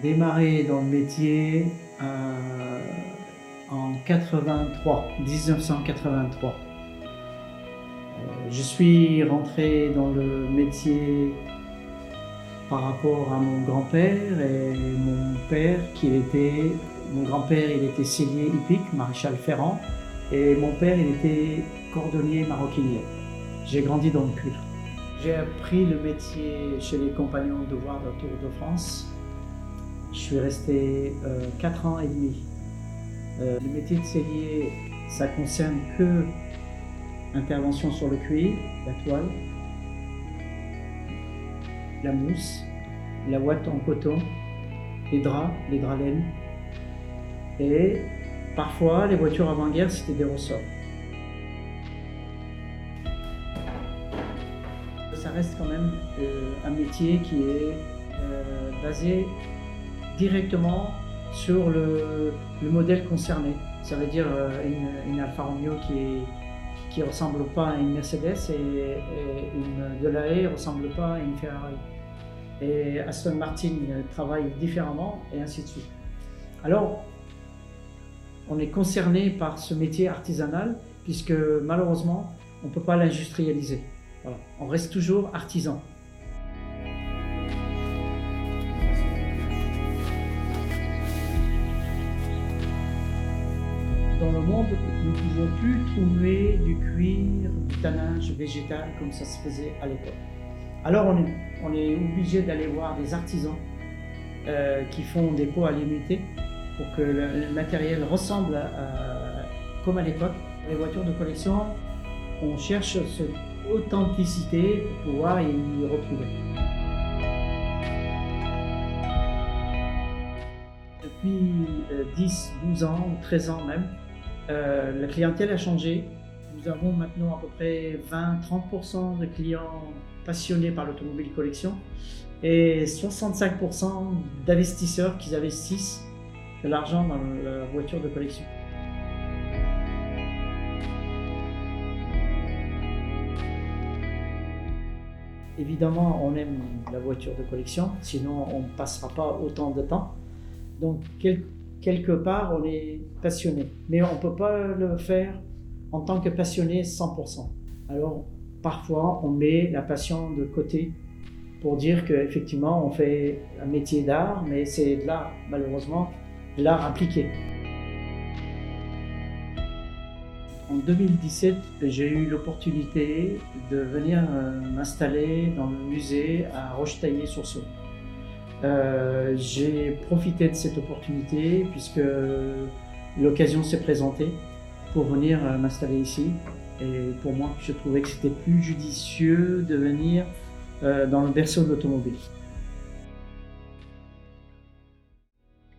démarré dans le métier en 1983. Je suis rentré dans le métier par rapport à mon grand-père et mon père mon grand-père il était sellier hippique, maréchal ferrant, et mon père il était cordonnier maroquinier. J'ai grandi dans le culte. J'ai appris le métier chez les compagnons de devoir de Tour de France. Je suis resté 4 ans et demi. Le métier de sellier, ça concerne que intervention sur le cuir, la toile, la mousse, la ouate en coton, les draps laine. Et parfois, les voitures avant-guerre, c'était des ressorts. Ça reste quand même un métier qui est basé directement sur le modèle concerné. Ça veut dire une Alfa Romeo qui ne ressemble pas à une Mercedes et une Delahaye ne ressemble pas à une Ferrari. Et Aston Martin travaille différemment et ainsi de suite. Alors, on est concerné par ce métier artisanal puisque malheureusement, on ne peut pas l'industrialiser. Voilà. On reste toujours artisan. Dans le monde, nous ne pouvons plus trouver du cuir, du tannage végétal comme ça se faisait à l'époque. Alors on est obligé d'aller voir des artisans qui font des pots à limiter pour que le matériel ressemble comme à l'époque. Les voitures de collection, on cherche cette authenticité pour pouvoir y retrouver. Depuis 10, 12 ans, 13 ans même, la clientèle a changé. Nous avons maintenant à peu près 20-30% de clients passionnés par l'automobile collection et 65% d'investisseurs qui investissent de l'argent dans la voiture de collection. Évidemment, on aime la voiture de collection, sinon on ne passera pas autant de temps. Donc, quelque part, on est passionné. Mais on ne peut pas le faire en tant que passionné 100%. Alors, parfois, on met la passion de côté pour dire qu'effectivement, on fait un métier d'art, mais c'est de l'art, malheureusement, de l'art appliqué. En 2017, j'ai eu l'opportunité de venir m'installer dans le musée à Rochetaillé-sur-Saône. J'ai profité de cette opportunité puisque l'occasion s'est présentée pour venir m'installer ici. Et pour moi, je trouvais que c'était plus judicieux de venir dans le berceau de l'automobile.